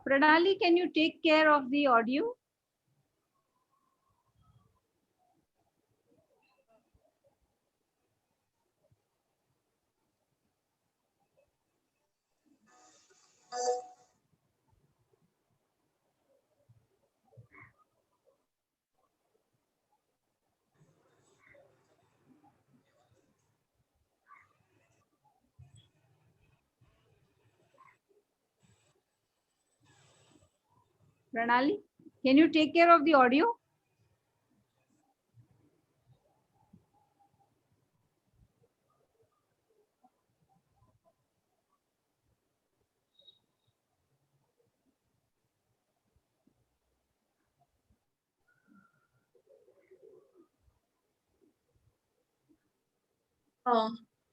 Pranali, can you take care of the audio? Pranali, can you take care of the audio?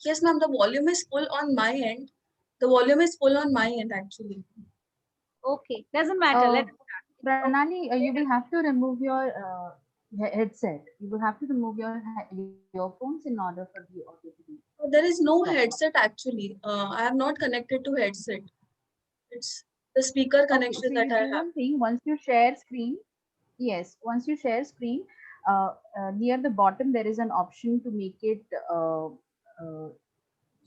Yes, ma'am, the volume is full on my end. The volume is full on my end, actually. Okay, doesn't matter. Let's start. Pranali, you will have to remove your headset. You will have to remove your earphones in order for the audio to be. There is no proper. headset, actually. I have not connected to headset. It's the speaker connection So that you I do have. one thing. Once you share screen, yes, once you share screen, near the bottom there is an option to make it.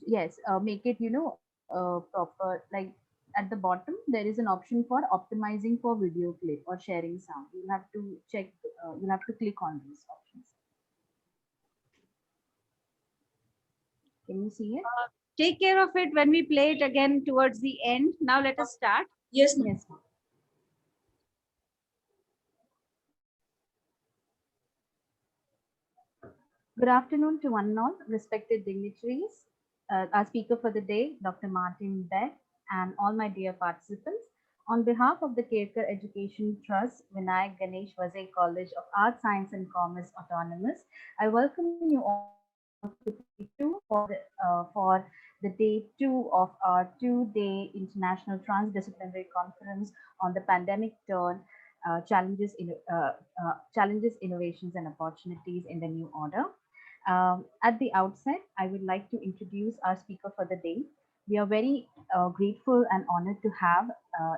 Yes, make it proper. Like at the bottom there is an option for optimizing for video clip or sharing sound. You'll have to check. You'll have to click on these options. Can you see it? Take care of it when we play it again towards the end. Now let us start. Yes, ma'am. Yes, ma'am. Good afternoon to one and all, respected dignitaries. Our speaker for the day, Dr. Martin Beck, and all my dear participants. On behalf of the 𝘾𝙝𝙬 Education Trust, 𝙏𝙗𝙬 𝙬𝙙 College of Arts, Science and Commerce Autonomous, I welcome you all to for the day 2 of our 2-day International Transdisciplinary Conference on the Pandemic Turn, challenges, innovations, and opportunities in the new order. At the outset, I would like to introduce our speaker for the day. We are very grateful and honored to have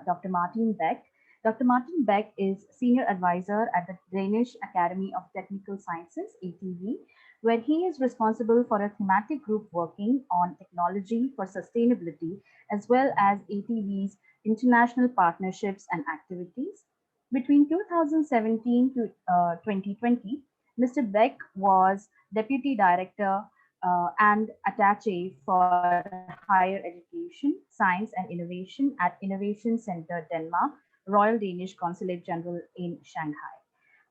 Dr. Martin Beck. Dr. Martin Beck is Senior Advisor at the Danish Academy of Technical Sciences, ATV, where he is responsible for a thematic group working on technology for sustainability, as well as ATV's international partnerships and activities. Between 2017 to 2020, Mr. Beck was Deputy Director and Attaché for Higher Education, Science and Innovation at Innovation Center, Denmark, Royal Danish Consulate General in Shanghai.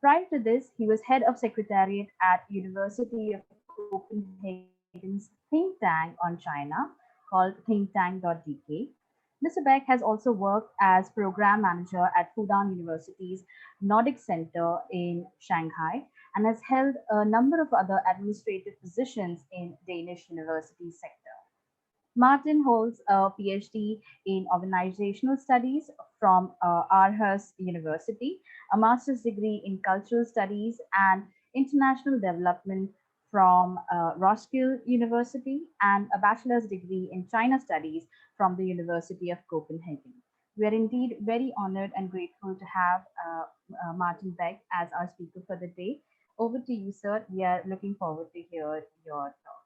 Prior to this, he was head of secretariat at University of Copenhagen's think tank on China called thinktank.dk. Mr. Beck has also worked as program manager at Fudan University's Nordic Center in Shanghai and has held a number of other administrative positions in Danish university sector. Martin holds a PhD in Organizational Studies from Aarhus University, a master's degree in Cultural Studies and International Development from Roskilde University, and a bachelor's degree in China Studies from the University of Copenhagen. We are indeed very honored and grateful to have Martin Beck as our speaker for the day. Over to you, sir. We are looking forward to hear your talk.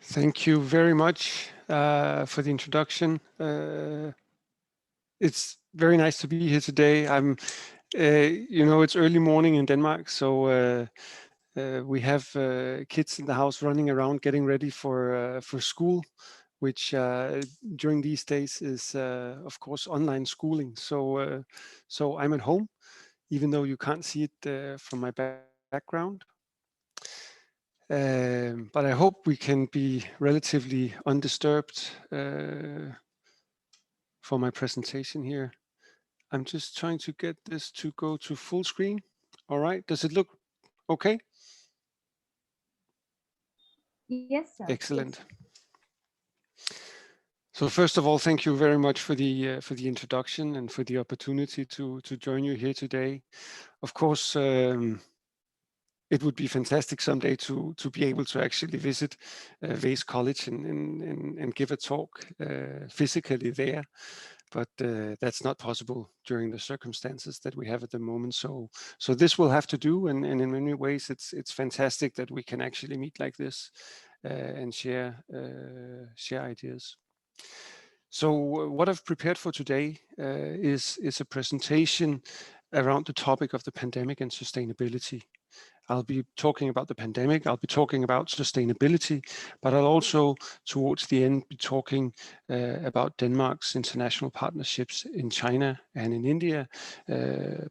Thank you very much for the introduction. It's very nice to be here today. It's early morning in Denmark, so we have kids in the house running around getting ready for school, which during these days is, of course, online schooling. So I'm at home, even though you can't see it from my background. But I hope we can be relatively undisturbed for my presentation here. I'm just trying to get this to go to full screen. All right, does it look okay? Yes, sir. Excellent. So first of all, thank you very much for the introduction and for the opportunity to join you here today. Of course, it would be fantastic someday to be able to actually visit Vaze College and give a talk physically there. But that's not possible during the circumstances that we have at the moment. So this will have to do, and in many ways it's fantastic that we can actually meet like this and share ideas. So what I've prepared for today is a presentation around the topic of the pandemic and sustainability. I'll be talking about the pandemic, I'll be talking about sustainability, but I'll also, towards the end, be talking about Denmark's international partnerships in China and in India,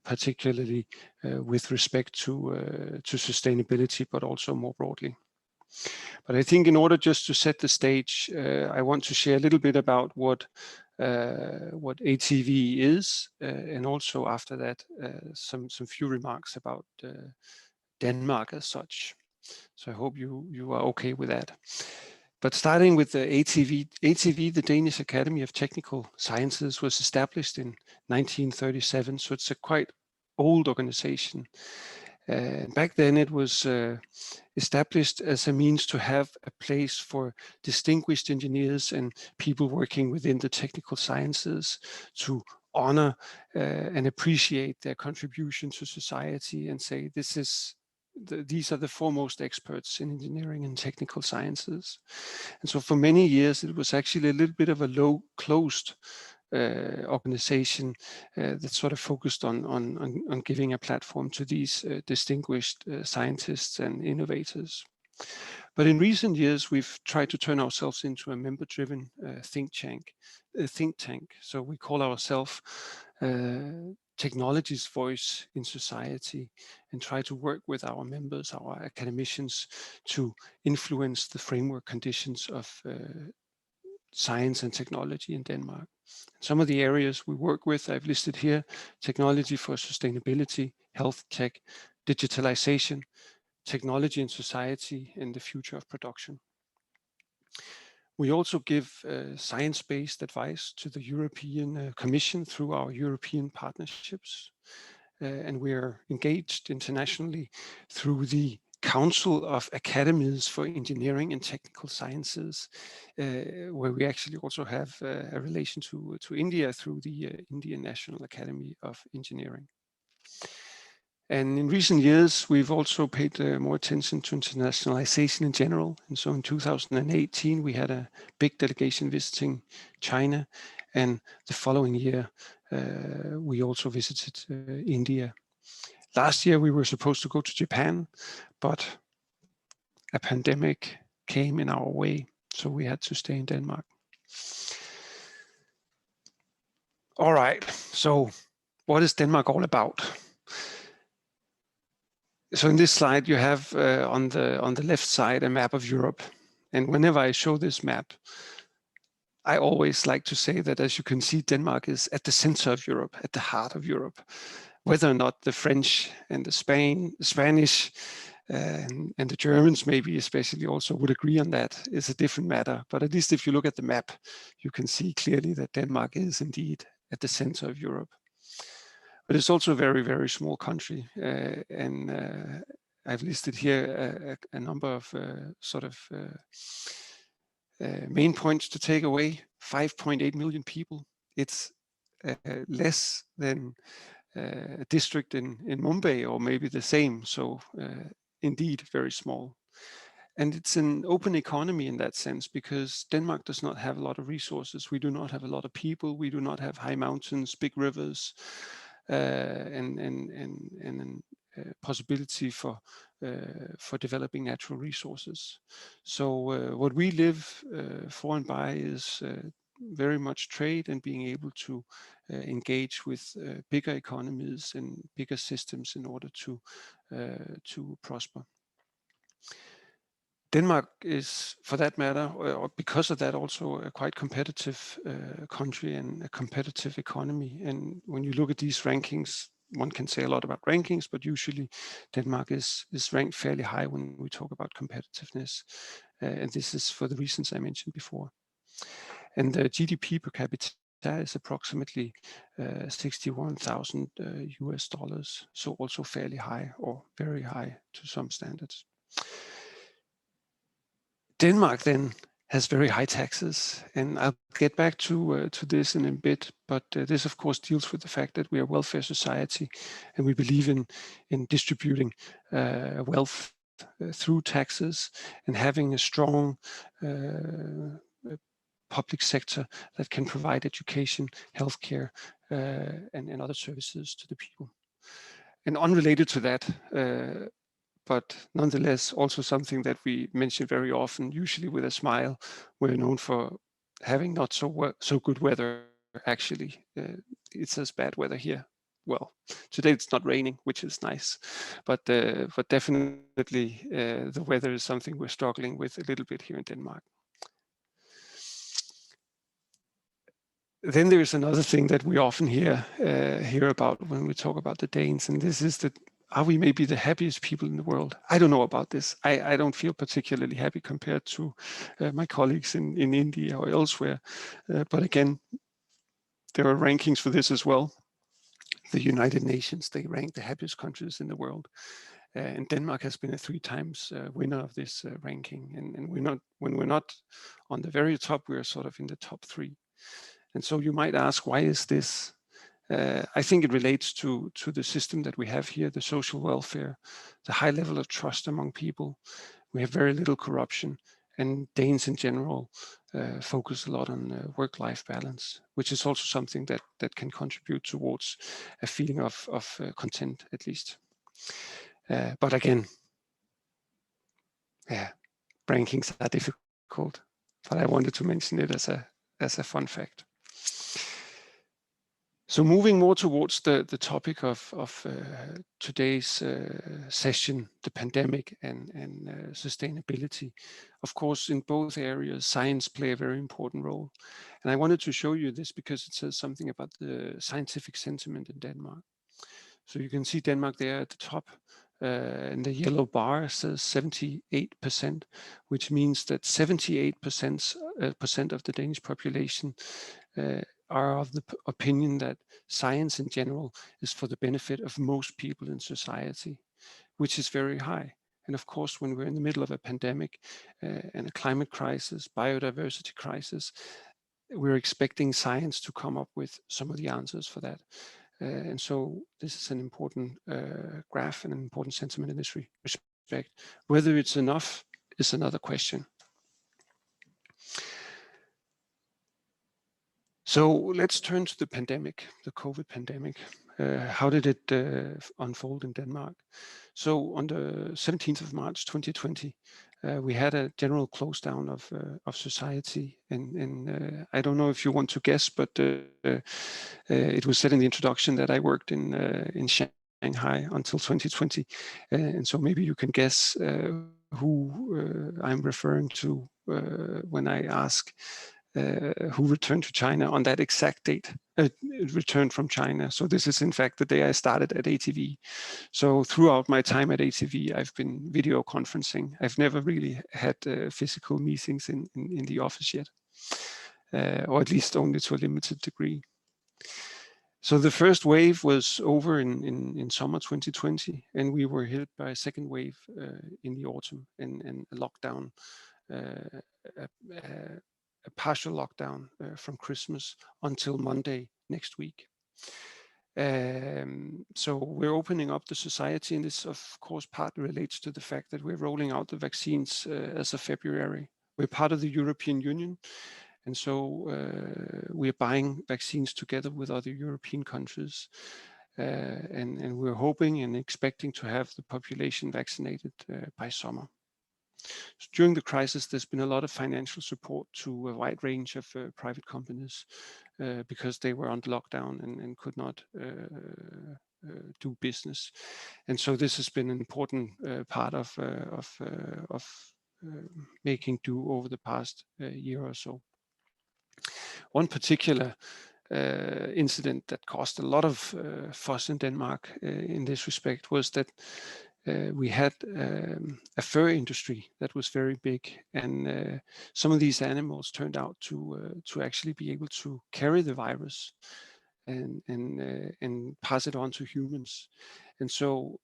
particularly with respect to sustainability, but also more broadly. But I think in order just to set the stage, I want to share a little bit about what ATV is, and also after that, some few remarks about Denmark as such. So I hope you are okay with that. But starting with the ATV, the Danish Academy of Technical Sciences, was established in 1937, so it's a quite old organization. Back then it was established as a means to have a place for distinguished engineers and people working within the technical sciences to honor and appreciate their contribution to society and say, these are the foremost experts in engineering and technical sciences. And so for many years, it was actually a little bit of a closed organization that sort of focused on giving a platform to these distinguished scientists and innovators. But in recent years, we've tried to turn ourselves into a member-driven think tank. So we call ourselves technology's voice in society, and try to work with our members, our academicians, to influence the framework conditions of science and technology in Denmark. Some of the areas we work with, I've listed here: technology for sustainability, health tech, digitalization, technology in society, and the future of production. We also give science-based advice to the European Commission through our European partnerships. And we are engaged internationally through the Council of Academies for Engineering and Technical Sciences, where we actually also have a relation to India through the Indian National Academy of Engineering. And in recent years, we've also paid more attention to internationalization in general. And so in 2018, we had a big delegation visiting China. And the following year, we also visited India. Last year, we were supposed to go to Japan, but a pandemic came in our way, so we had to stay in Denmark. All right, so what is Denmark all about? So in this slide, you have on the left side a map of Europe. And whenever I show this map, I always like to say that, as you can see, Denmark is at the center of Europe, at the heart of Europe. Whether or not the French and the Spanish and the Germans maybe especially also would agree on that is a different matter. But at least if you look at the map, you can see clearly that Denmark is indeed at the center of Europe. But it's also a very, very small country. And I've listed here a number of main points to take away. 5.8 million people. It's less than a district in Mumbai, or maybe the same. So indeed, very small. And it's an open economy in that sense, because Denmark does not have a lot of resources. We do not have a lot of people. We do not have high mountains, big rivers, and possibility for developing natural resources. So what we live for and by is very much trade and being able to engage with bigger economies and bigger systems in order to prosper. Denmark is, for that matter, or because of that, also a quite competitive country and a competitive economy. And when you look at these rankings, one can say a lot about rankings, but usually Denmark is ranked fairly high when we talk about competitiveness. And this is for the reasons I mentioned before. And the GDP per capita is approximately $61,000 so also fairly high or very high to some standards. Denmark then has very high taxes, and I'll get back to this in a bit, but this of course deals with the fact that we are a welfare society and we believe in distributing wealth through taxes and having a strong public sector that can provide education, healthcare, and other services to the people. And unrelated to that, but nonetheless also something that we mention very often, usually with a smile, we're known for having not so good weather. Actually, it says bad weather here. Well, today it's not raining, which is nice, but definitely the weather is something we're struggling with a little bit here in Denmark. Then there's another thing that we often hear about when we talk about the Danes, and this is that are we maybe the happiest people in the world? I don't know about this. I don't feel particularly happy compared to my colleagues in India or elsewhere. But again, there are rankings for this as well. The United Nations, they rank the happiest countries in the world. And Denmark has been a 3 times winner of this ranking. And when we're not on the very top, we're sort of in the top 3. And so you might ask, why is this? I think it relates to the system that we have here, the social welfare, the high level of trust among people. We have very little corruption, and Danes in general focus a lot on work-life balance, which is also something that can contribute towards a feeling of content, at least. But again, yeah, rankings are difficult, but I wanted to mention it as a fun fact. So moving more towards the topic of today's session, the pandemic and sustainability. Of course, in both areas, science play a very important role. And I wanted to show you this because it says something about the scientific sentiment in Denmark. So you can see Denmark there at the top, and the yellow bar says 78%, which means that 78% of the Danish population are of the opinion that science in general is for the benefit of most people in society, which is very high. And of course, when we're in the middle of a pandemic and a climate crisis, biodiversity crisis, we're expecting science to come up with some of the answers for that. And so this is an important graph and an important sentiment in this respect. Whether it's enough is another question. So let's turn to the pandemic, the COVID pandemic. How did it unfold in Denmark? So on the 17th of March 2020, we had a general close down of society. And I don't know if you want to guess, but it was said in the introduction that I worked in Shanghai until 2020. And so maybe you can guess who I'm referring to when I ask who returned to China on that exact date, returned from China. So this is in fact the day I started at ATV. So throughout my time at ATV, I've been video conferencing. I've never really had physical meetings in the office yet, or at least only to a limited degree. So the first wave was over in summer 2020, and we were hit by a second wave in the autumn and a lockdown, a partial lockdown from Christmas until Monday next week. So we're opening up the society, and this of course partly relates to the fact that we're rolling out the vaccines as of February. We're part of the European Union, and so we're buying vaccines together with other European countries, and we're hoping and expecting to have the population vaccinated by summer. So during the crisis, there's been a lot of financial support to a wide range of private companies because they were under lockdown and could not do business. And so this has been an important part of making do over the past year or so. One particular incident that caused a lot of fuss in Denmark in this respect was that we had a fur industry that was very big, and some of these animals turned out to actually be able to carry the virus and pass it on to humans. And so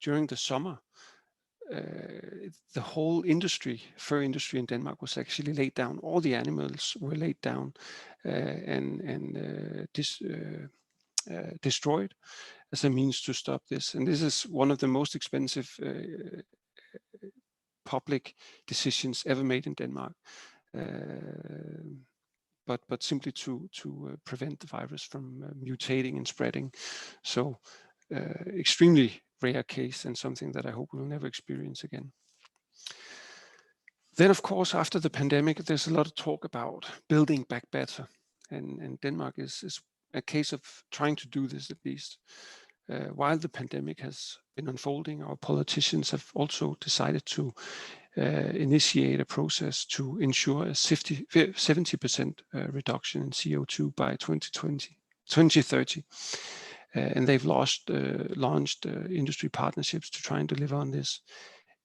during the summer, the whole industry, fur industry in Denmark, was actually laid down. All the animals were laid down and destroyed as a means to stop this. And this is one of the most expensive public decisions ever made in Denmark, but simply to prevent the virus from mutating and spreading. So extremely rare case, and something that I hope we'll never experience again. Then, of course, after the pandemic, there's a lot of talk about building back better. And Denmark is a case of trying to do this, at least. While the pandemic has been unfolding, our politicians have also decided to initiate a process to ensure a 70% reduction in CO2 by 2030. And they've launched industry partnerships to try and deliver on this.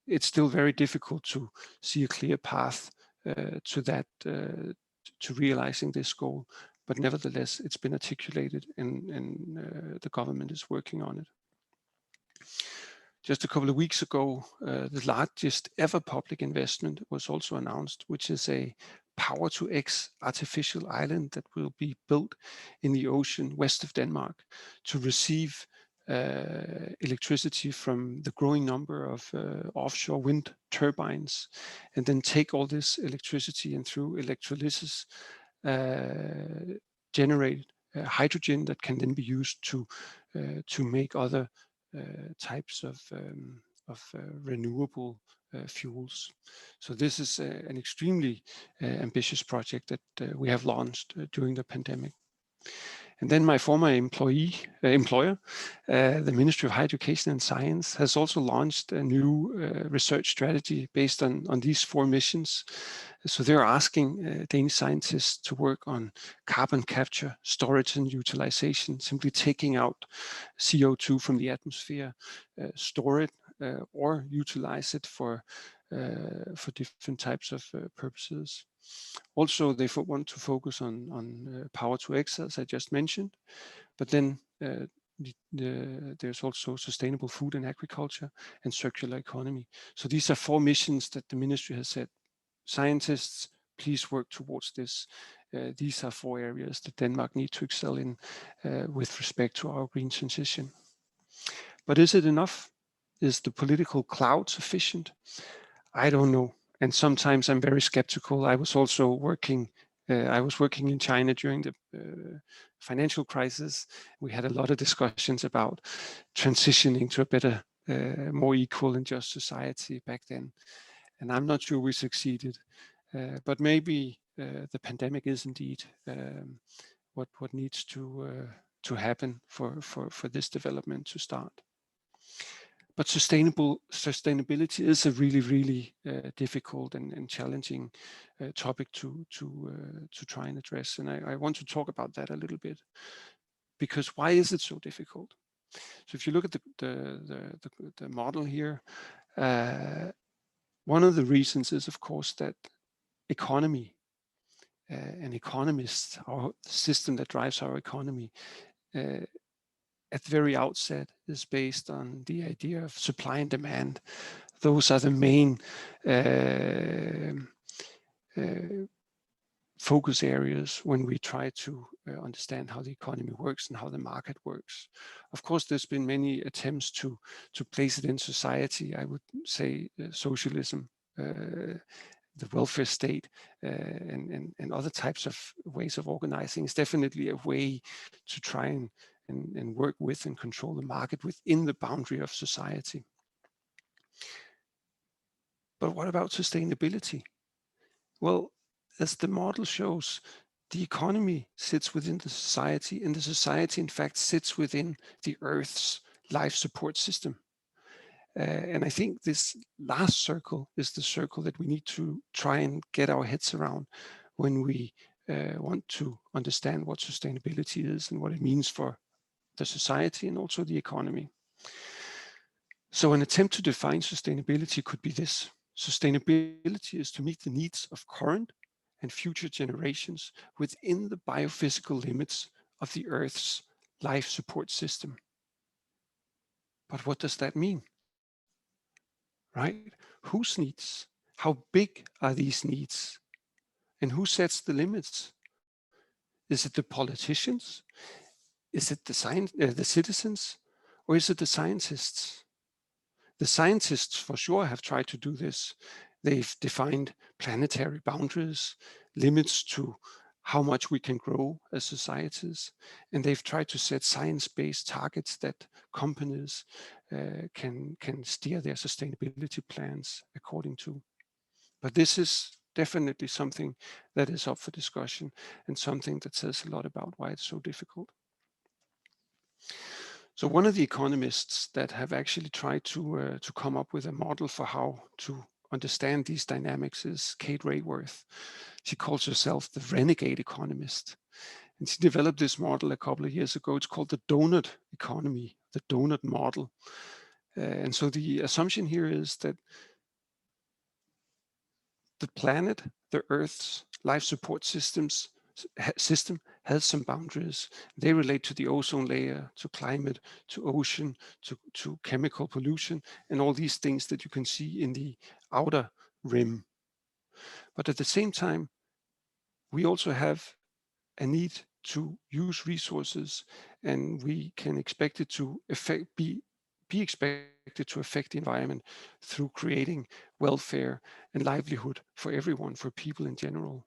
It's still very difficult to see a clear path to that, to realizing this goal. But nevertheless, it's been articulated, and the government is working on it. Just a couple of weeks ago, the largest ever public investment was also announced, which is a 𝘼𝙗𝙬𝙧𝙾 artificial island that will be built in the ocean west of Denmark to receive electricity from the growing number of offshore wind turbines, and then take all this electricity and through electrolysis generate hydrogen that can then be used to make other types of renewable fuels. So this is an extremely ambitious project that we have launched during the pandemic. And then my former employer, the Ministry of Higher Education and Science, has also launched a new research strategy based on these 4 missions. So they're asking Danish scientists to work on carbon capture, storage and utilization, simply taking out CO2 from the atmosphere, store it or utilize it for different types of purposes. Also, they want to focus on 𝘼𝙗𝙬𝙧𝙾, as I just mentioned, but then there's also sustainable food and agriculture and circular economy. So these are 4 missions that the ministry has said, scientists, please work towards this. These are 4 areas that Denmark needs to excel in with respect to our green transition. But is it enough? Is the political cloud sufficient? I don't know. And sometimes I'm very skeptical. I was also working in China during the financial crisis. We had a lot of discussions about transitioning to a better, more equal and just society back then. And I'm not sure we succeeded. But maybe the pandemic is indeed what needs to happen for this development to start. But sustainability is a really difficult and challenging topic to try and address, and I want to talk about that a little bit, because why is it so difficult? So if you look at the model here, one of the reasons is, of course, that economy and economists, our system that drives our economy, at the very outset is based on the idea of supply and demand. Those are the main focus areas when we try to understand how the economy works and how the market works. Of course, there's been many attempts to place it in society. I would say socialism, the welfare state, and other types of ways of organizing is definitely a way to try and work with and control the market within the boundary of society. But what about sustainability? Well, as the model shows, the economy sits within the society, and the society, in fact, sits within the Earth's life support system. And I think this last circle is the circle that we need to try and get our heads around when we want to understand what sustainability is and what it means for the society and also the economy. So an attempt to define sustainability could be this. Sustainability is to meet the needs of current and future generations within the biophysical limits of the Earth's life support system. But what does that mean? Right? Whose needs? How big are these needs? And who sets the limits? Is it the politicians? Is it the citizens? Or is it the scientists? The scientists for sure have tried to do this. They've defined planetary boundaries, limits to how much we can grow as societies, and they've tried to set science-based targets that companies can steer their sustainability plans according to. But this is definitely something that is up for discussion and something that says a lot about why it's so difficult. So one of the economists that have actually tried to come up with a model for how to understand these dynamics is Kate Raworth. She calls herself the Renegade Economist. And she developed this model a couple of years ago. It's called the donut economy, the donut model. And so the assumption here is that the planet, the Earth's life support system has some boundaries. They relate to the ozone layer, to climate, to ocean, to chemical pollution, and all these things that you can see in the outer rim. But at the same time, we also have a need to use resources, and we can expect it to be expected to affect the environment through creating welfare and livelihood for everyone, for people in general.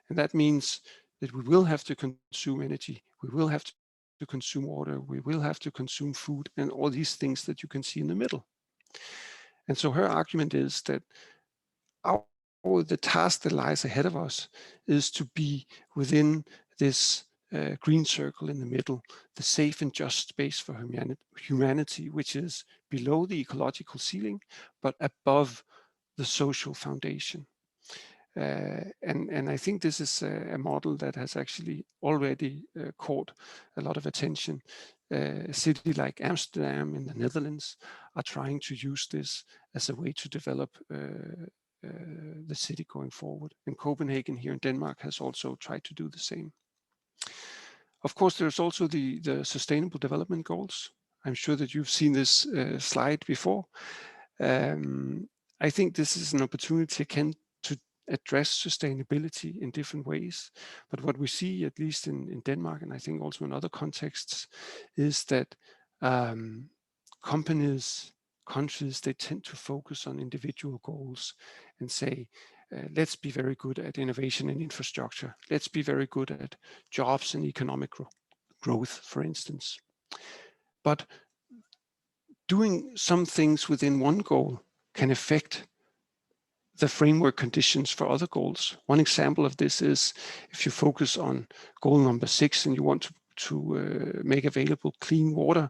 And that means that we will have to consume energy, we will have to consume water, we will have to consume food, and all these things that you can see in the middle. And so her argument is that the task that lies ahead of us is to be within this green circle in the middle, the safe and just space for humanity, which is below the ecological ceiling, but above the social foundation. And I think this is a model that has actually already caught a lot of attention. A city like Amsterdam in the Netherlands are trying to use this as a way to develop the city going forward. And Copenhagen here in Denmark has also tried to do the same. Of course, there's also the Sustainable Development Goals. I'm sure that you've seen this slide before. I think this is an opportunity again to address sustainability in different ways. But what we see, at least in Denmark, and I think also in other contexts, is that countries, they tend to focus on individual goals and say, let's be very good at innovation and infrastructure. Let's be very good at jobs and economic growth, for instance. But doing some things within one goal can affect the framework conditions for other goals. One example of this is if you focus on goal number 6 and you want to make available clean water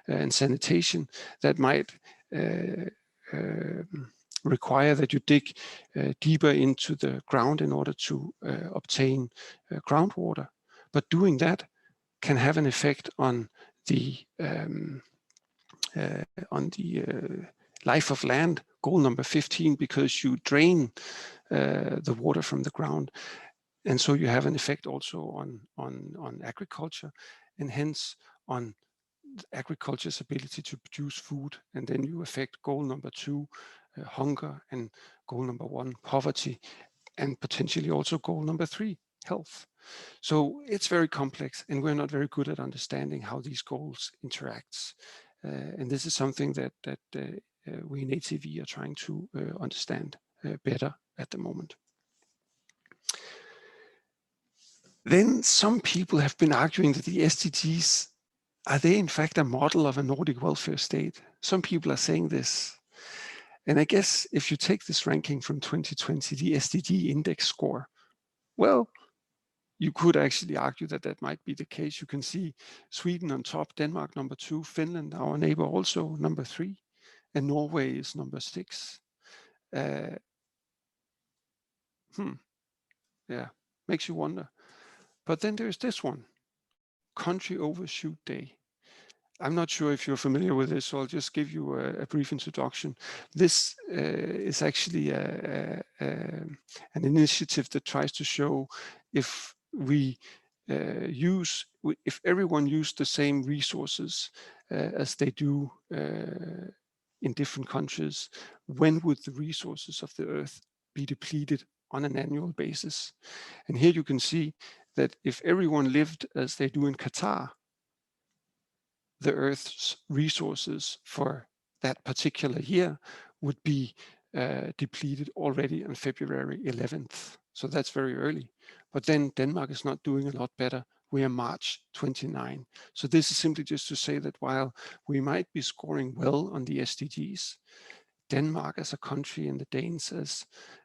and sanitation, that might require that you dig deeper into the ground in order to obtain groundwater. But doing that can have an effect on the life of land, goal number 15, because you drain the water from the ground. And so you have an effect also on agriculture, and hence on agriculture's ability to produce food. And then you affect goal number 2, hunger, and goal number 1, poverty, and potentially also goal number 3, health. So it's very complex, and we're not very good at understanding how these goals interact. And this is something that we in 𝙏𝙗𝙬 are trying to understand better at the moment. Then some people have been arguing that the SDGs, are they in fact a model of a Nordic welfare state? Some people are saying this. And I guess if you take this ranking from 2020, the SDG index score, well, you could actually argue that that might be the case. You can see Sweden on top, Denmark number 2, Finland, our neighbor, also number 3, and Norway is number 6. Yeah, makes you wonder. But then there's this one, Country Overshoot Day. I'm not sure if you're familiar with this, so I'll just give you a brief introduction. This is actually an initiative that tries to show if we if everyone used the same resources as they do in different countries, when would the resources of the Earth be depleted on an annual basis? And here you can see that if everyone lived as they do in Qatar, the Earth's resources for that particular year would be depleted already on February 11th. So that's very early. But then Denmark is not doing a lot better. We are March 29. So this is simply just to say that while we might be scoring well on the SDGs, Denmark as a country and the Danes as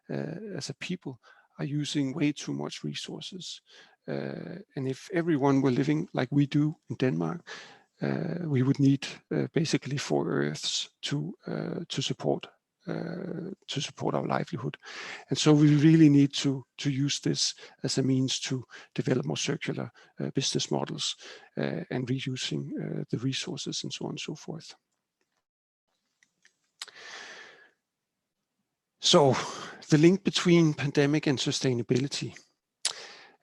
a people are using way too much resources. And if everyone were living like we do in Denmark, we would need basically 4 Earths to support our livelihood. And so we really need to use this as a means to develop more circular business models and reusing the resources and so on and so forth. So the link between pandemic and sustainability.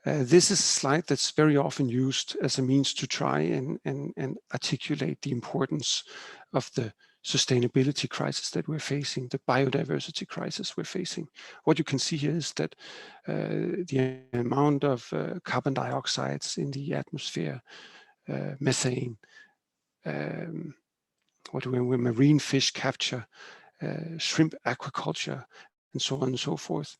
This is a slide that's very often used as a means to try and articulate the importance of the sustainability crisis that we're facing, the biodiversity crisis we're facing. What you can see here is that the amount of carbon dioxides in the atmosphere, methane, marine fish capture, shrimp aquaculture, and so on and so forth.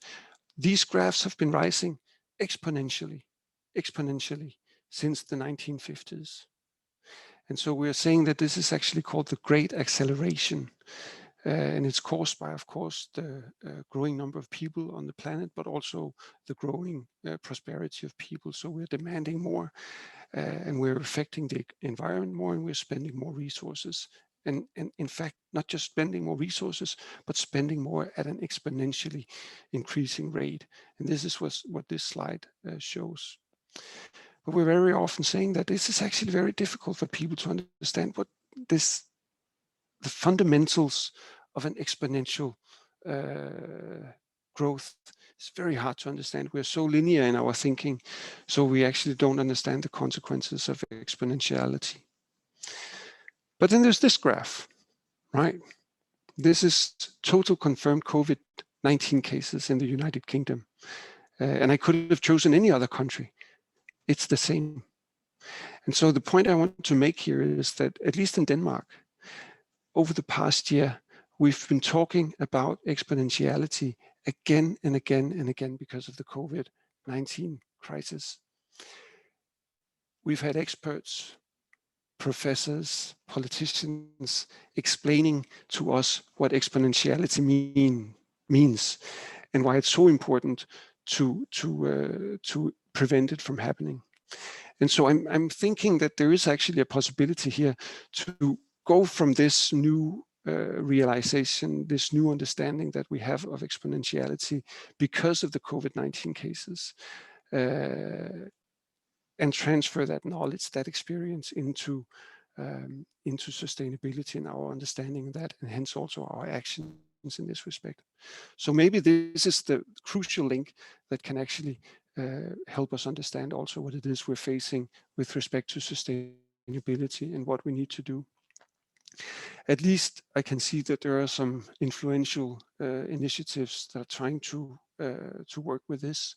These graphs have been rising exponentially since the 1950s. And so we're saying that this is actually called the Great Acceleration. And it's caused by, of course, the growing number of people on the planet, but also the growing prosperity of people. So we're demanding more and we're affecting the environment more, and we're spending more resources. And in fact, not just spending more resources, but spending more at an exponentially increasing rate. And this is what this slide shows. But we're very often saying that this is actually very difficult for people to understand what the fundamentals of an exponential growth. It's very hard to understand. We're so linear in our thinking, so we actually don't understand the consequences of exponentiality. But then there's this graph, right? This is total confirmed COVID-19 cases in the United Kingdom. And I could have chosen any other country. It's the same. And so the point I want to make here is that, at least in Denmark, over the past year, we've been talking about exponentiality again and again and again because of the COVID-19 crisis. We've had experts, professors, politicians explaining to us what exponentiality means and why it's so important to prevent it from happening. And so I'm thinking that there is actually a possibility here to go from this new realization, this new understanding that we have of exponentiality because of the COVID-19 cases, and transfer that knowledge, that experience into sustainability and our understanding of that, and hence also our actions in this respect. So maybe this is the crucial link that can actually help us understand also what it is we're facing with respect to sustainability and what we need to do. At least I can see that there are some influential initiatives that are trying to work with this.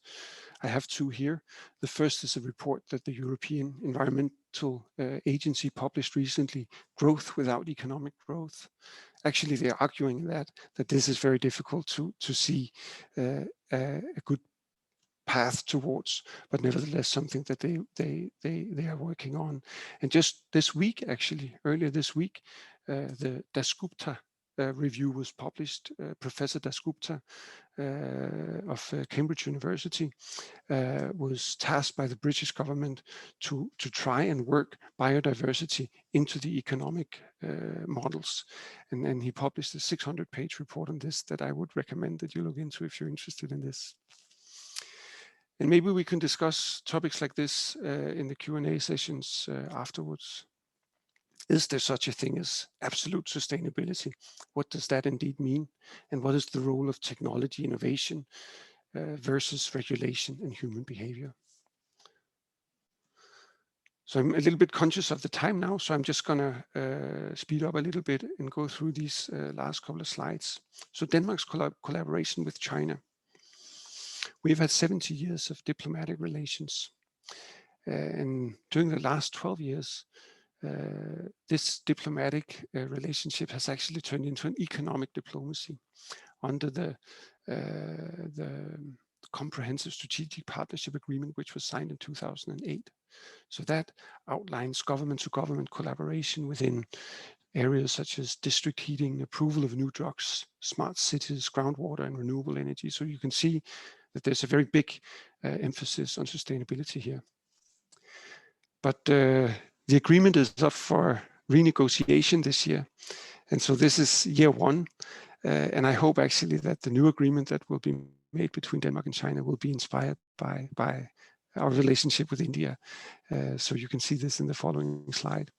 I have 2 here. The first is a report that the European Environmental Agency published recently, Growth Without Economic Growth. Actually, they're arguing that this is very difficult to see a good path towards, but nevertheless something that they are working on. And just this week, actually, earlier this week, the 𝙏𝙗𝙬 review was published. Professor 𝙏𝙗𝙬 of Cambridge University was tasked by the British government to try and work biodiversity into the economic models. And then he published a 600-page report on this that I would recommend that you look into if you're interested in this. And maybe we can discuss topics like this in the Q&A sessions afterwards. Is there such a thing as absolute sustainability? What does that indeed mean? And what is the role of technology innovation versus regulation and human behavior? So I'm a little bit conscious of the time now, so I'm just going to speed up a little bit and go through these last couple of slides. So Denmark's collaboration with China. We've had 70 years of diplomatic relations. And during the last 12 years, this diplomatic relationship has actually turned into an economic diplomacy under the Comprehensive Strategic Partnership Agreement, which was signed in 2008. So that outlines government-to-government collaboration within areas such as district heating, approval of new drugs, smart cities, groundwater, and renewable energy. So you can see that there's a very big emphasis on sustainability here. But the agreement is up for renegotiation this year. And so this is year one. And I hope actually that the new agreement that will be made between Denmark and China will be inspired by our relationship with India. So you can see this in the following slide.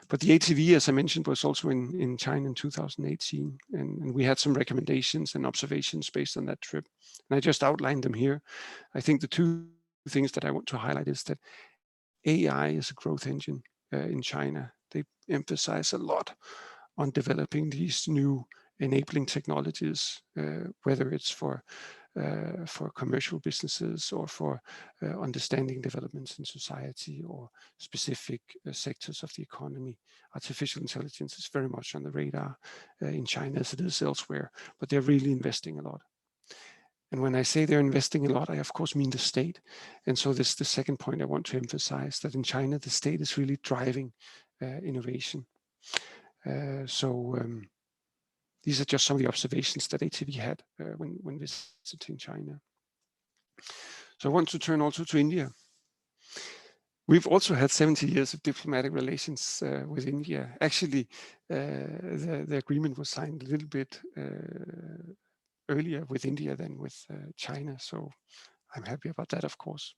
But the ATV, as I mentioned, was also in China in 2018. And we had some recommendations and observations based on that trip. And I just outlined them here. I think the two things that I want to highlight is that AI is a growth engine in China. They emphasize a lot on developing these new enabling technologies, whether it's for commercial businesses or for understanding developments in society or specific sectors of the economy. Artificial intelligence is very much on the radar in China as it is elsewhere, but they're really investing a lot. And when I say they're investing a lot, I of course mean the state. And so this is the second point I want to emphasize, that in China, the state is really driving innovation. These are just some of the observations that ATV had when visiting China. So I want to turn also to India. We've also had 70 years of diplomatic relations with India. Actually, the agreement was signed a little bit earlier with India than with China. So I'm happy about that, of course.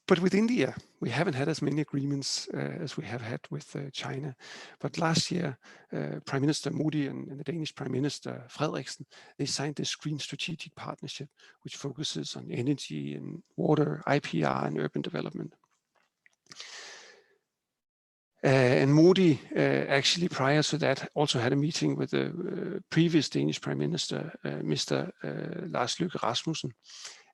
But with India, we haven't had as many agreements as we have had with China. But last year, Prime Minister Modi and the Danish Prime Minister 𝘍𝙗𝙗, they signed this Green Strategic Partnership, which focuses on energy and water, IPR, and urban development. And Modi actually prior to that also had a meeting with the previous Danish Prime Minister, Mr. Lars Løkke Rasmussen.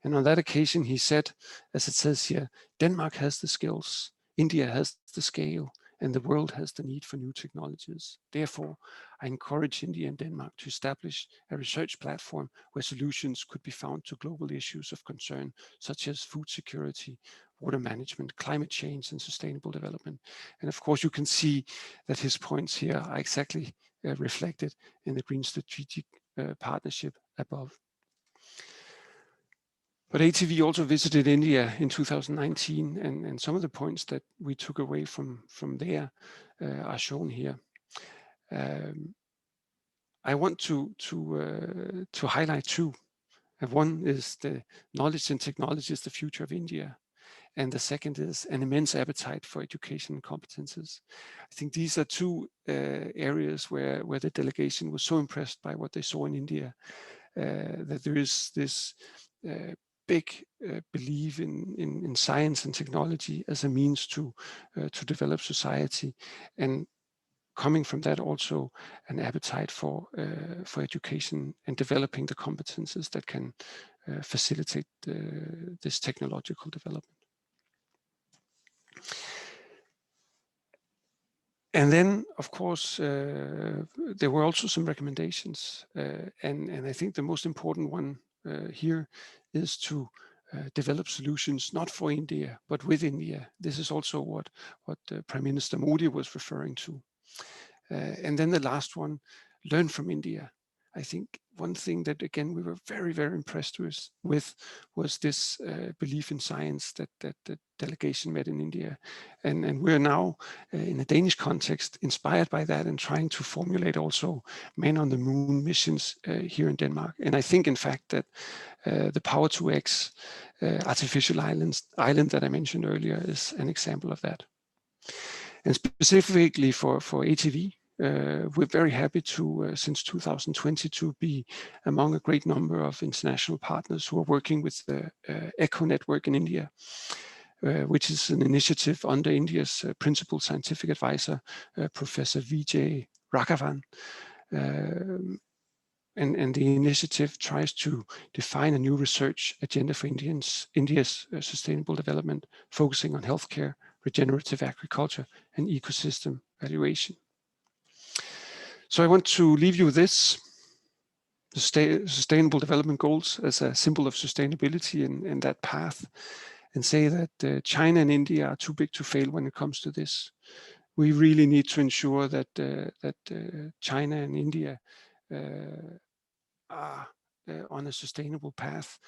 And on that occasion, he said, as it says here, Denmark has the skills, India has the scale, and the world has the need for new technologies. Therefore, I encourage India and Denmark to establish a research platform where solutions could be found to global issues of concern, such as food security, water management, climate change, and sustainable development. And of course, you can see that his points here are exactly reflected in the Green Strategic Partnership above. But ATV also visited India in 2019, and some of the points that we took away from there are shown here. I want to highlight two. One is the knowledge and technology is the future of India. And the second is an immense appetite for education and competences. I think these are two areas where the delegation was so impressed by what they saw in India, that there is this big belief in science and technology as a means to develop society, and coming from that also an appetite for education and developing the competences that can facilitate this technological development. And then, of course, there were also some recommendations, and I think the most important one here is to develop solutions not for India, but with India. This is also what Prime Minister Modi was referring to. And then the last one, learn from India. I think one thing that again we were very, very impressed with was this belief in science that the delegation met in India, and we're now in a Danish context inspired by that and trying to formulate also man on the moon missions here in Denmark. And I think in fact that the Power-to-X artificial island that I mentioned earlier is an example of that. And specifically for ATV, we're very happy to, since 2020, to be among a great number of international partners who are working with the ECHO network in India, which is an initiative under India's principal scientific advisor, Professor 𝙤𝙤𝙬𝙬 and the initiative tries to define a new research agenda for India's sustainable development, focusing on healthcare, regenerative agriculture, and ecosystem valuation. So I want to leave you with this, the Sustainable Development Goals as a symbol of sustainability in that path, and say that China and India are too big to fail when it comes to this. We really need to ensure that China and India are on a sustainable path,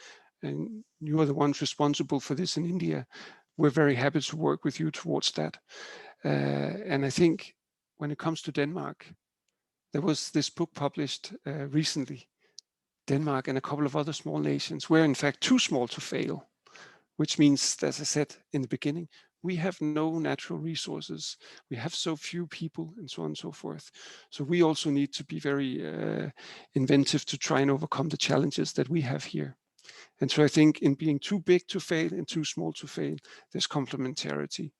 and you are the ones responsible for this in India. We're very happy to work with you towards that. And I think when it comes to Denmark, there was this book published recently. Denmark and a couple of other small nations were in fact too small to fail, which means, as I said in the beginning, we have no natural resources. We have so few people and so on and so forth. So we also need to be very inventive to try and overcome the challenges that we have here. And so I think in being too big to fail and too small to fail, there's complementarity.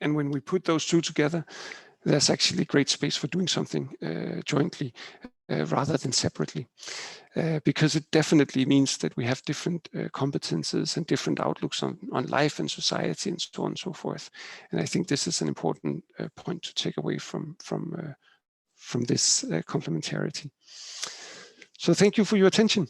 And when we put those two together, there's actually great space for doing something jointly rather than separately. Because it definitely means that we have different competences and different outlooks on life and society and so on and so forth. And I think this is an important point to take away from this complementarity. So thank you for your attention.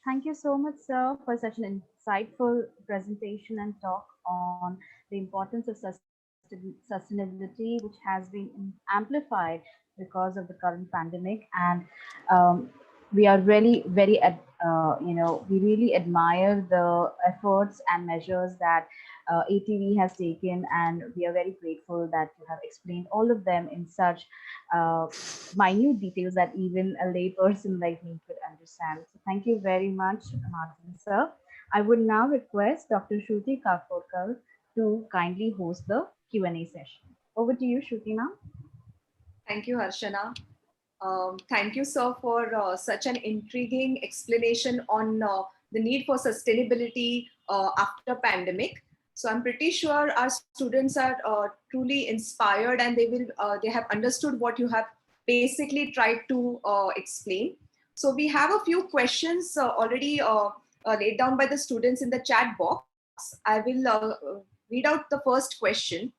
Thank you so much, sir, for such an insightful presentation and talk on the importance of sustainability, which has been amplified because of the current pandemic. And we are really very, we really admire the efforts and measures that ATV has taken, and we are very grateful that you have explained all of them in such minute details that even a lay person like me could understand. So thank you very much, Martin, sir. I would now request Dr. 𝙤𝙤𝙬𝙀 to kindly host the Q&A session. Over to you, Shruti, now. Thank you, Harshana. Thank you, sir, for such an intriguing explanation on the need for sustainability after pandemic. So I'm pretty sure our students are truly inspired, and they have understood what you have basically tried to explain. So we have a few questions already laid down by the students in the chat box. I will read out the first question.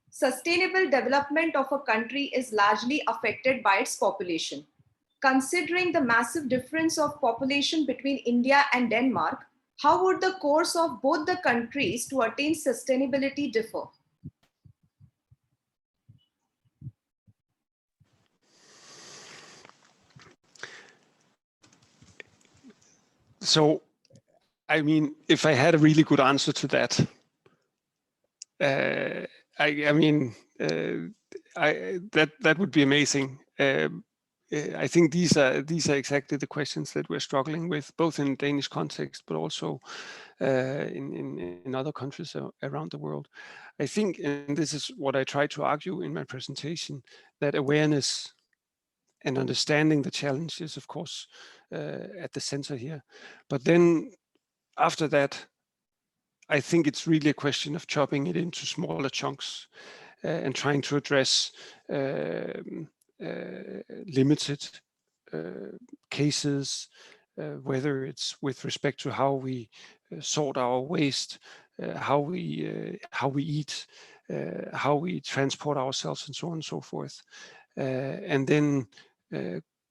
Sustainable development of a country is largely affected by its population. Considering the massive difference of population between India and Denmark, how would the course of both the countries to attain sustainability differ? So, I mean, if I had a really good answer to that, that would be amazing. I think these are exactly the questions that we're struggling with, both in Danish context, but also in other countries around the world. I think, and this is what I try to argue in my presentation, that awareness and understanding the challenge is, of course, at the center here. But then after that, I think it's really a question of chopping it into smaller chunks and trying to address limited cases, whether it's with respect to how we sort our waste, how we eat, how we transport ourselves, and so on and so forth, and then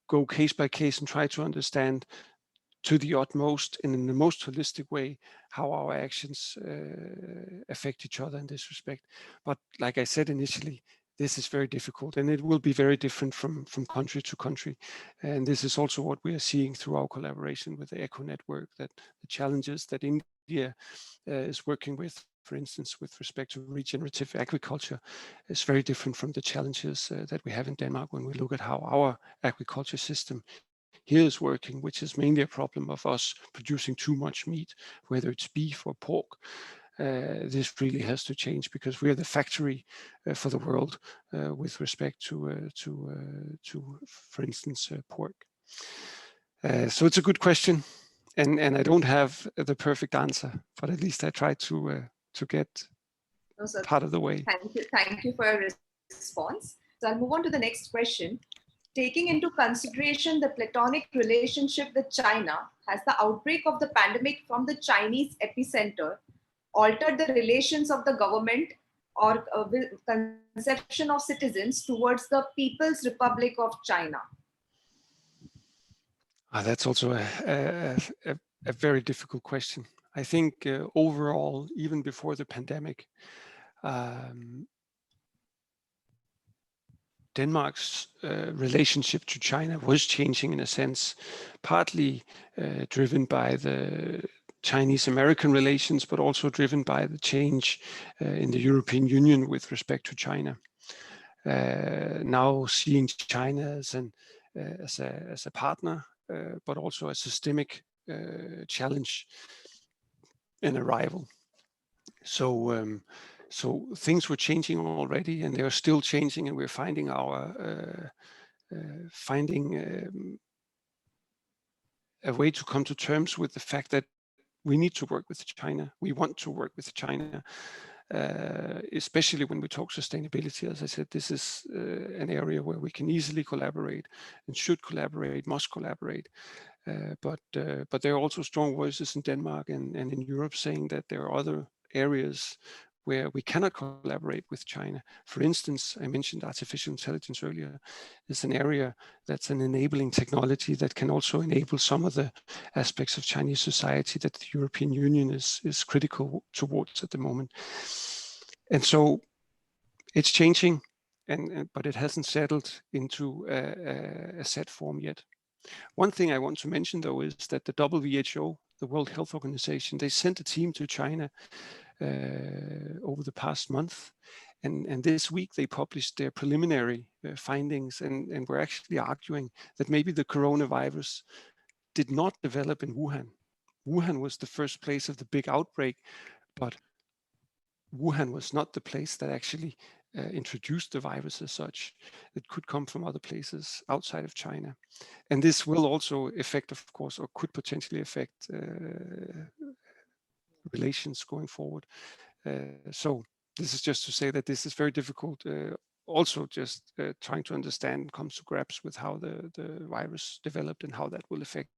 go case by case and try to understand to the utmost and in the most holistic way how our actions affect each other in this respect. But like I said initially, this is very difficult, and it will be very different from country to country. And this is also what we are seeing through our collaboration with the ECO network, that the challenges that India is working with, for instance, with respect to regenerative agriculture, is very different from the challenges that we have in Denmark when we look at how our agriculture system here is working, which is mainly a problem of us producing too much meat, whether it's beef or pork. This really has to change, because we are the factory for the world with respect to for instance, pork. So it's a good question, and I don't have the perfect answer, but at least I try to get No, sir. part of the way. Thank you for your response. So I'll move on to the next question. Taking into consideration the platonic relationship with China, has the outbreak of the pandemic from the Chinese epicenter altered the relations of the government or conception of citizens towards the People's Republic of China? That's also a very difficult question. I think overall, even before the pandemic, Denmark's relationship to China was changing in a sense, partly driven by the Chinese-American relations, but also driven by the change in the European Union with respect to China. Now seeing China as a partner, but also a systemic challenge and a rival. So things were changing already, and they are still changing, and we're finding a way to come to terms with the fact that we need to work with China. We want to work with China, especially when we talk sustainability. As I said, this is an area where we can easily collaborate and should collaborate, must collaborate. But there are also strong voices in Denmark and in Europe saying that there are other areas where we cannot collaborate with China. For instance, I mentioned artificial intelligence earlier. It's an area that's an enabling technology that can also enable some of the aspects of Chinese society that the European Union is critical towards at the moment. And so it's changing, but it hasn't settled into a set form yet. One thing I want to mention, though, is that the WHO, the World Health Organization, they sent a team to China over the past month, and this week they published their preliminary findings, and were actually arguing that maybe the coronavirus did not develop in Wuhan. Wuhan was the first place of the big outbreak, but Wuhan was not the place that actually introduced the virus as such. It could come from other places outside of China. And this will also affect, of course, or could potentially affect relations going forward. So this is just to say that this is very difficult. Also just trying to understand and come to grips with how the virus developed and how that will affect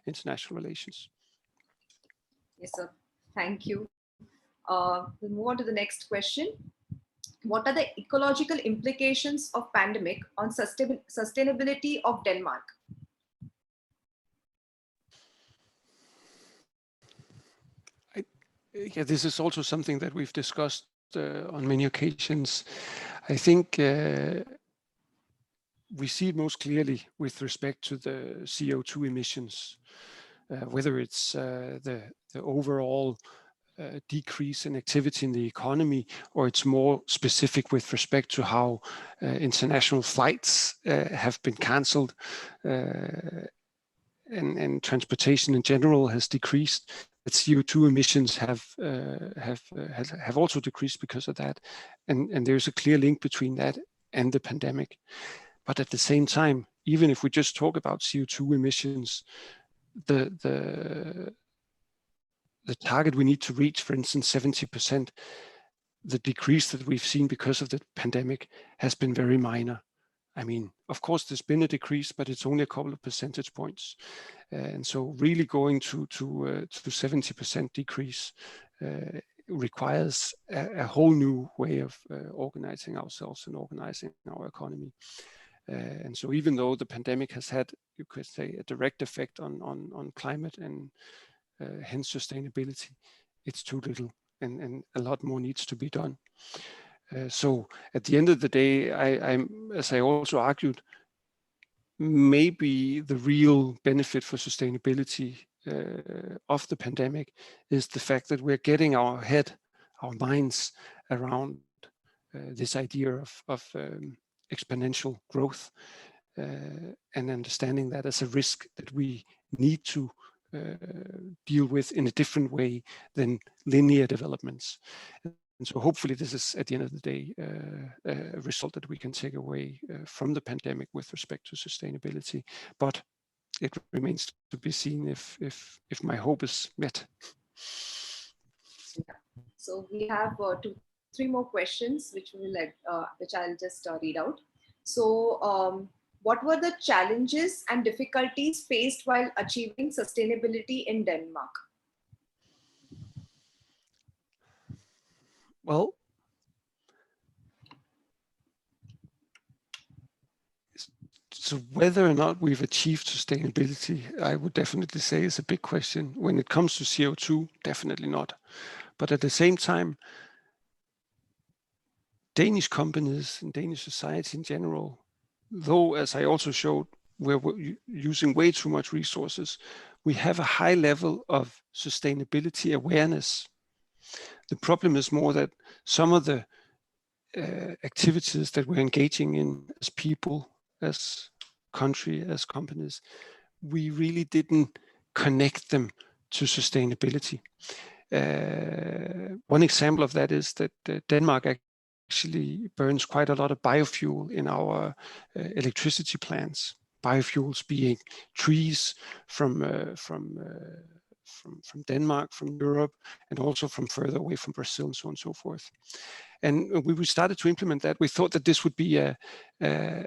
international relations. Yes, sir. Thank you. We'll move on to the next question. What are the ecological implications of pandemic on sustainability of Denmark? Yeah, this is also something that we've discussed on many occasions. I think we see it most clearly with respect to the CO2 emissions, whether it's the overall decrease in activity in the economy, or it's more specific with respect to how international flights have been cancelled, and transportation in general has decreased. That CO2 emissions have also decreased because of that, and there's a clear link between that and the pandemic. But at the same time, even if we just talk about CO2 emissions, the target we need to reach, for instance, 70%, the decrease that we've seen because of the pandemic has been very minor. I mean, of course, there's been a decrease, but it's only a couple of percentage points. And so really going to 70% decrease requires a whole new way of organizing ourselves and organizing our economy. And so even though the pandemic has had, you could say, a direct effect on climate and hence sustainability, it's too little, and a lot more needs to be done. So at the end of the day, as I also argued, maybe the real benefit for sustainability of the pandemic is the fact that we're getting our minds around this idea of exponential growth and understanding that as a risk that we need to deal with in a different way than linear developments. And so hopefully this is, at the end of the day, a result that we can take away from the pandemic with respect to sustainability. But it remains to be seen if my hope is met. So we have 3 more questions, which I'll just read out. So what were the challenges and difficulties faced while achieving sustainability in Denmark? Well, so whether or not we've achieved sustainability, I would definitely say is a big question. When it comes to CO2, definitely not. But at the same time, Danish companies and Danish society in general, though, as I also showed, we're using way too much resources, we have a high level of sustainability awareness. The problem is more that some of the activities that we're engaging in as people, as country, as companies, we really didn't connect them to sustainability. One example of that is that Denmark actually burns quite a lot of biofuel in our electricity plants. Biofuels being trees from Denmark, from Europe, and also from further away from Brazil, and so on and so forth. And when we started to implement that, we thought that this would be a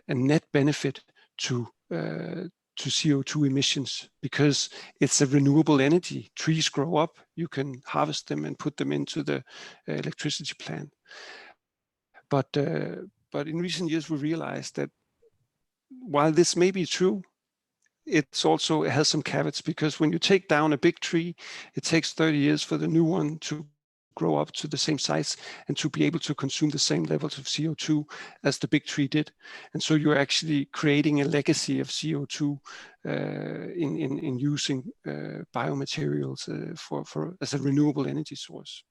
net benefit to CO2 emissions, because it's a renewable energy. Trees grow up, you can harvest them and put them into the electricity plant. But in recent years, we realized that while this may be true, it has some caveats, because when you take down a big tree, it takes 30 years for the new one to grow up to the same size and to be able to consume the same levels of CO2 as the big tree did. And so you're actually creating a legacy of CO2 in using biomaterials as a renewable energy source.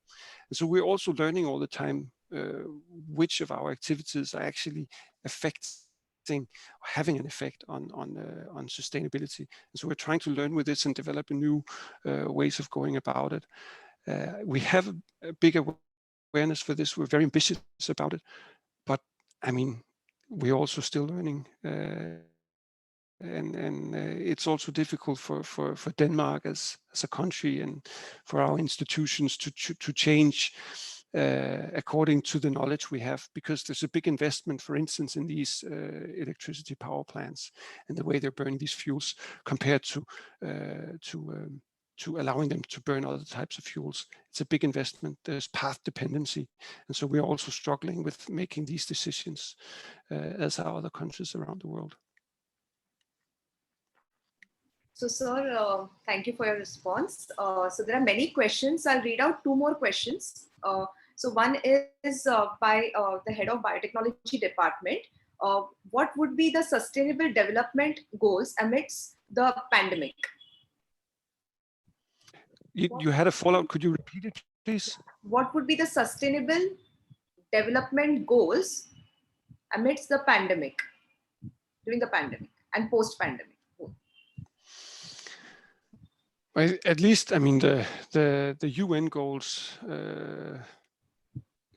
And so we're also learning all the time which of our activities are actually having an effect on sustainability. And so we're trying to learn with this and develop new ways of going about it. We have a big awareness for this. We're very ambitious about it, but I mean, we're also still learning, and it's also difficult for Denmark as a country and for our institutions to change according to the knowledge we have, because there's a big investment, for instance, in these electricity power plants and the way they're burning these fuels compared to allowing them to burn other types of fuels. It's a big investment. There's path dependency. And so we're also struggling with making these decisions as are other countries around the world. So, sir, thank you for your response. So there are many questions. I'll read out 2 more questions. So one is by the head of biotechnology department. What would be the sustainable development goals amidst the pandemic? You had a fallout. Could you repeat it, please? What would be the sustainable development goals amidst the pandemic, during the pandemic and post-pandemic? Well, at least, I mean, the UN goals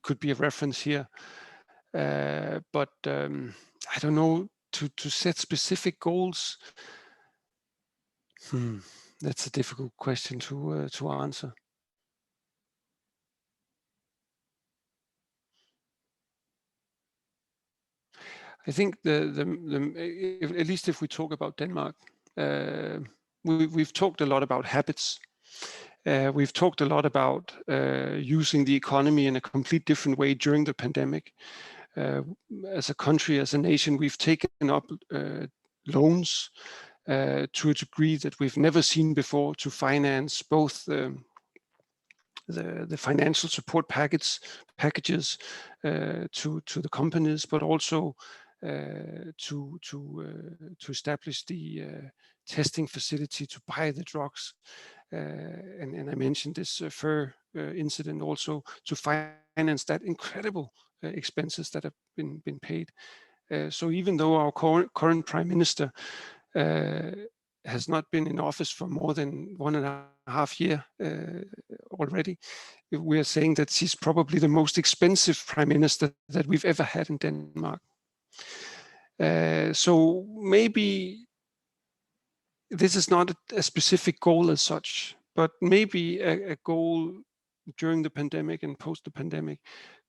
could be a reference here, but I don't know, to set specific goals. That's a difficult question to answer. I think at least if we talk about Denmark, we've talked a lot about habits. We've talked a lot about using the economy in a complete different way during the pandemic. As a country, as a nation, we've taken up loans to a degree that we've never seen before to finance both the financial support packages to the companies, but also to establish the testing facility to buy the drugs. And I mentioned this �㗱 incident also, to finance that incredible expenses that have been paid. So even though our current Prime Minister has not been in office for more than 1.5 years already, we are saying that she's probably the most expensive Prime Minister that we've ever had in Denmark. So maybe this is not a specific goal as such, but maybe a goal during the pandemic and post the pandemic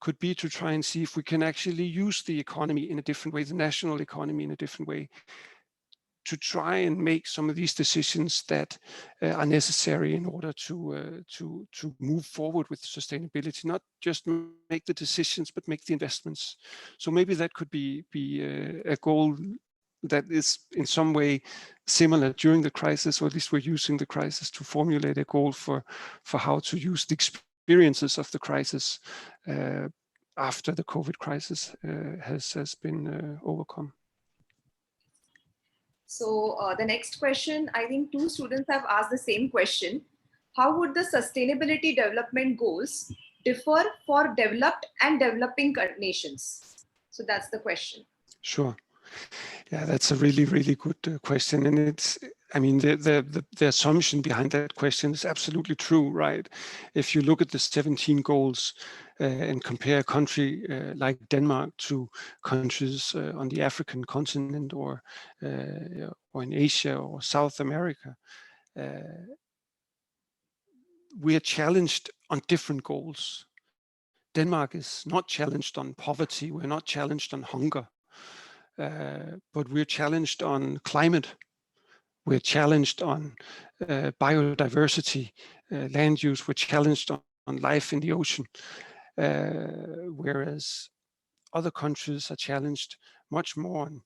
could be to try and see if we can actually use the economy in a different way, the national economy in a different way, to try and make some of these decisions that are necessary in order to move forward with sustainability, not just make the decisions, but make the investments. So maybe that could be a goal that is in some way similar during the crisis, or at least we're using the crisis to formulate a goal for how to use the experiences of the crisis after the COVID crisis has been overcome. So the next question, I think 2 students have asked the same question. How would the sustainability development goals differ for developed and developing nations? So that's the question. Sure. Yeah, that's a really, really good question. And it's, I mean, the assumption behind that question is absolutely true, right? If you look at the 17 goals and compare a country like Denmark to countries on the African continent or in Asia or South America, we are challenged on different goals. Denmark is not challenged on poverty. We're not challenged on hunger. But we're challenged on climate. We're challenged on biodiversity, land use. We're challenged on life in the ocean. Whereas other countries are challenged much more on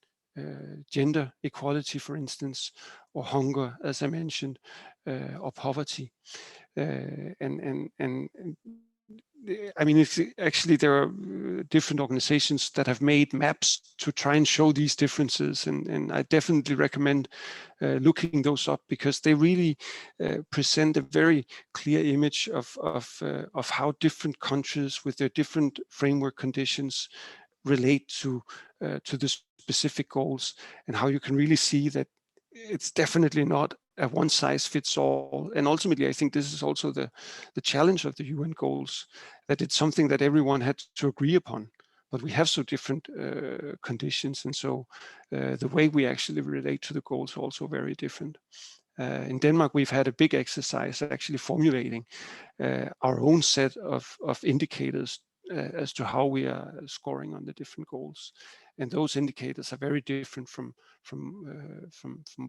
gender equality, for instance, or hunger, as I mentioned, or poverty. And I mean, it's actually, there are different organizations that have made maps to try and show these differences, and I definitely recommend looking those up, because they really present a very clear image of how different countries with their different framework conditions relate to the specific goals, and how you can really see that it's definitely not a one size fits all. And ultimately, I think this is also the challenge of the UN goals, that it's something that everyone had to agree upon, but we have so different conditions. And so the way we actually relate to the goals are also very different. In Denmark, we've had a big exercise actually formulating our own set of indicators as to how we are scoring on the different goals. And those indicators are very different from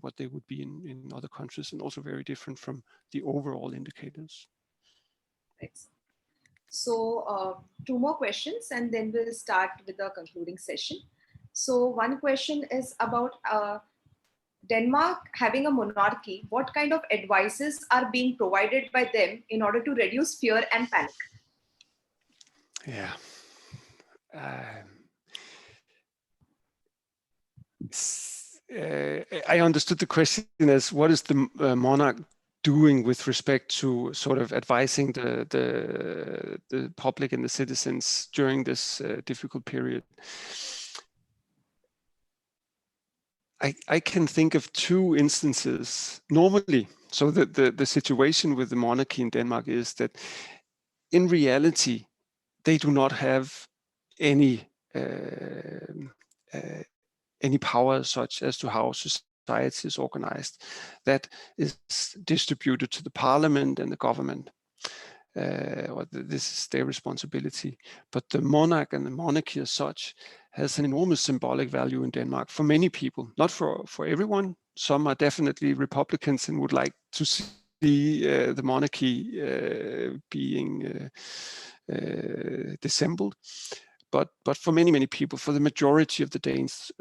what they would be in other countries, and also very different from the overall indicators. Thanks. So 2 more questions, and then we'll start with the concluding session. So one question is about Denmark having a monarchy. What kind of advices are being provided by them in order to reduce fear and panic? Yeah. I understood the question as, what is the monarch doing with respect to sort of advising the public and the citizens during this difficult period? I can think of 2 instances normally. So the situation with the monarchy in Denmark is that in reality, they do not have any power such as to how society is organized. That is distributed to the parliament and the government. This is their responsibility. But the monarch and the monarchy as such has an enormous symbolic value in Denmark for many people, not for everyone. Some are definitely Republicans and would like to see the monarchy being dissembled. But for many people, for the majority of the Danes,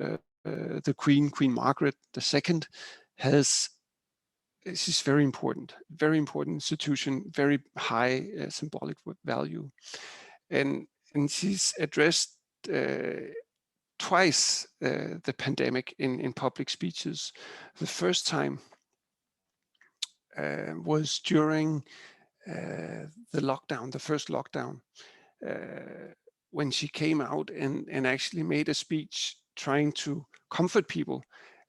the Queen Margaret II, has she's very important institution, very high symbolic value. And she's addressed twice the pandemic in public speeches. The first time was during the first lockdown, when she came out and actually made a speech trying to comfort people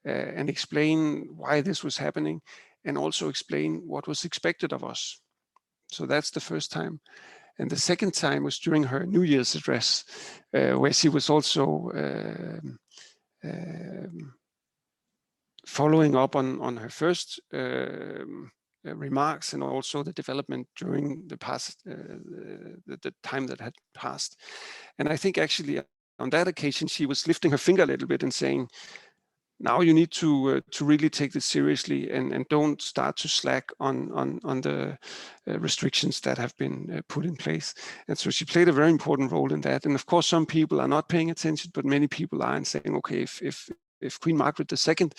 and explain why this was happening, and also explain what was expected of us. So that's the first time. And the second time was during her New Year's address, where she was also following up on her first remarks, and also the development during the past, the time that had passed. And I think actually on that occasion, she was lifting her finger a little bit and saying, now you need to really take this seriously and don't start to slack on the restrictions that have been put in place. And so she played a very important role in that. And of course, some people are not paying attention, but many people are, and saying, okay, if Queen Margaret II,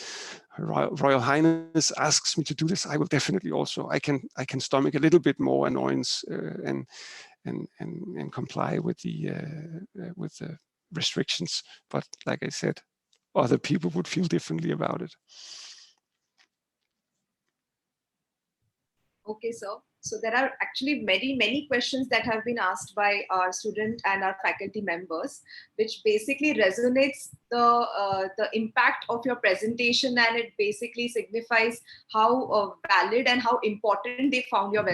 Her Royal Highness, asks me to do this, I will definitely also. I can stomach a little bit more annoyance and comply with the restrictions. But like I said, other people would feel differently about it. Okay, sir. So there are actually many questions that have been asked by our student and our faculty members, which basically resonates the impact of your presentation, and it basically signifies how valid and how important they found your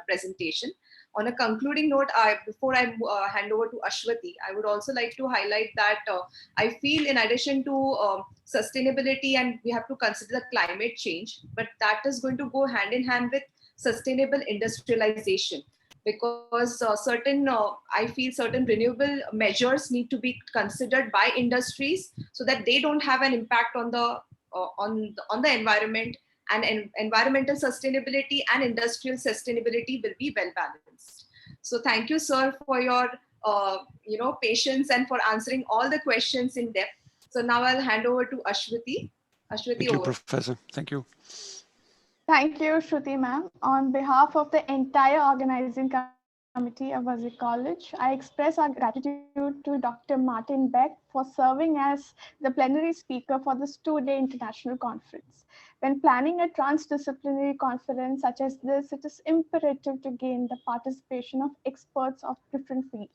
presentation. On a concluding note, before I hand over to Ashwati, I would also like to highlight that I feel in addition to sustainability, and we have to consider the climate change, but that is going to go hand in hand with sustainable industrialization, because I feel certain renewable measures need to be considered by industries so that they don't have an impact on the environment, and environmental sustainability and industrial sustainability will be well balanced. So thank you, sir, for your patience and for answering all the questions in depth. So now I'll hand over to Ashwati. Ashwati, thank you, Professor. Thank you. Thank you, Shruti ma'am. On behalf of the entire organizing committee of Vaze College, I express our gratitude to Dr. Martin Bech for serving as the plenary speaker for this two-day international conference. When planning a transdisciplinary conference such as this, it is imperative to gain the participation of experts of different fields.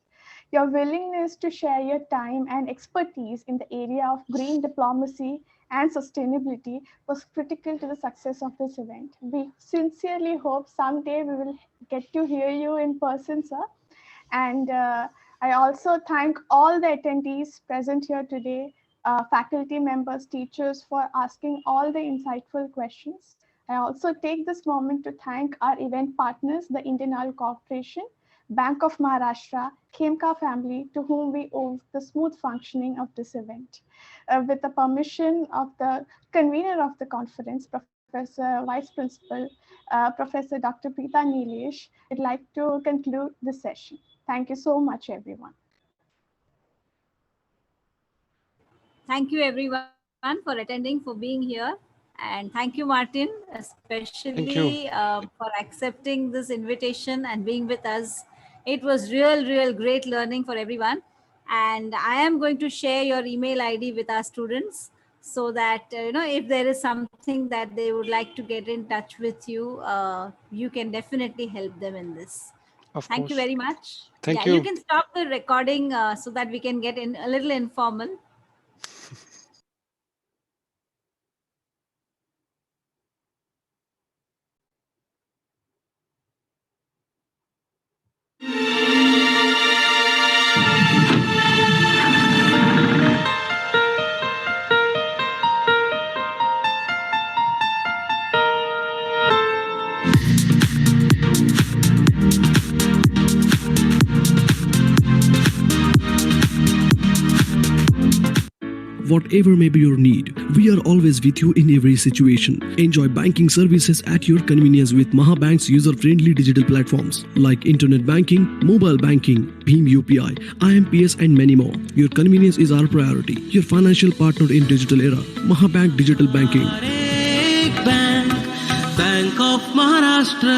Your willingness to share your time and expertise in the area of green diplomacy and sustainability was critical to the success of this event. We sincerely hope someday we will get to hear you in person, sir. And I also thank all the attendees present here today, faculty members, teachers, for asking all the insightful questions. I also take this moment to thank our event partners, the Indian Oil Corporation, Bank of Maharashtra, Khemka family, to whom we owe the smooth functioning of this event. With the permission of the convener of the conference, Professor Vice Principal, Professor Dr. Preeta Nilesh, I'd like to conclude this session. Thank you so much, everyone. Thank you, everyone, for attending, for being here. And thank you, Martin, especially for accepting this invitation and being with us. It was real great learning for everyone. And I am going to share your email ID with our students so that, if there is something that they would like to get in touch with you, you can definitely help them in this. Thank you very much. Thank you. You can stop the recording so that we can get in a little informal. Whatever may be your need, we are always with you in every situation. Enjoy banking services at your convenience with Mahabank's user-friendly digital platforms like internet banking, mobile banking, Bheem UPI, IMPS and many more. Your convenience is our priority. Your financial partner in digital era. Mahabank Digital Banking. ರಾಷ್ಟ್ರ.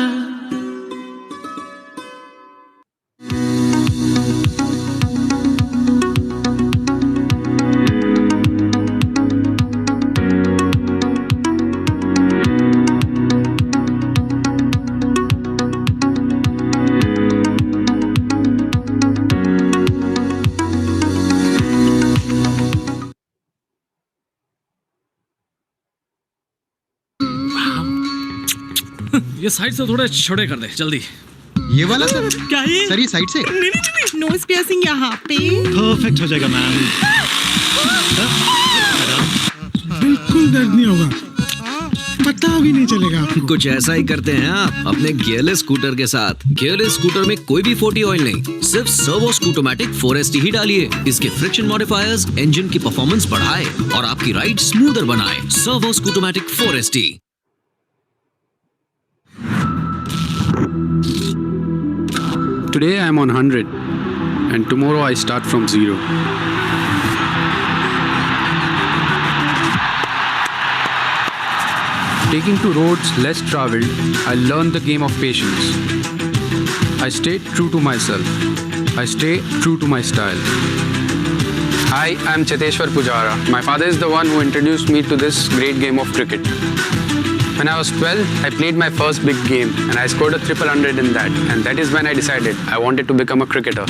ये side से थोड़े छोटे कर दे जल्दी. ये वाला sir? क्या ये? सर ये साइड से? नहीं नोज पियर्सिंग यहाँ पे. परफेक्ट हो जाएगा मैम. बिल्कुल दर्द नहीं होगा, पता भी नहीं चलेगा. कुछ ऐसा ही करते हैं आप अपने 𝘎𝙝 स्कूटर के साथ. 𝘎𝙝 स्कूटर में कोई भी 40 ऑयल नहीं, सिर्फ सर्वो स्कूटोमैटिक 4ST ही डालिए. इसके फ्रिक्शन मॉडिफायर्स इंजन की परफॉर्मेंस बढ़ाए और आपकी राइड स्मूदर बनाए. Servo scootomatic 4ST. Today I am on 100 and tomorrow I start from 0. Taking to roads less traveled, I learned the game of patience. I stayed true to myself. I stay true to my style. Hi, I am 𝙏𝙗𝙗𝙚. My father is the one who introduced me to this great game of cricket. When I was 12, I played my first big game and I scored a 100 in that. And that is when I decided I wanted to become a cricketer.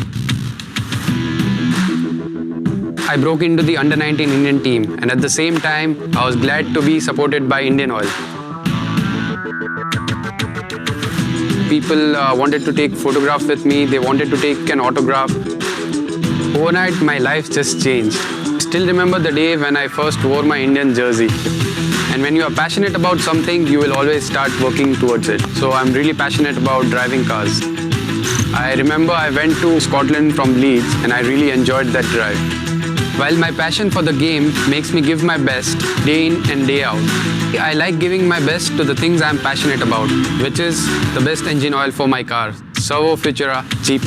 I broke into the under-19 Indian team and at the same time, I was glad to be supported by Indian Oil. People wanted to take photographs with me, they wanted to take an autograph. Overnight, my life just changed. Still remember the day when I first wore my Indian jersey. And when you are passionate about something, you will always start working towards it. So I'm really passionate about driving cars. I remember I went to Scotland from Leeds and I really enjoyed that drive. While my passion for the game makes me give my best day in and day out, I like giving my best to the things I'm passionate about, which is the best engine oil for my car, 𝘍𝙬𝙬𝙀 G+.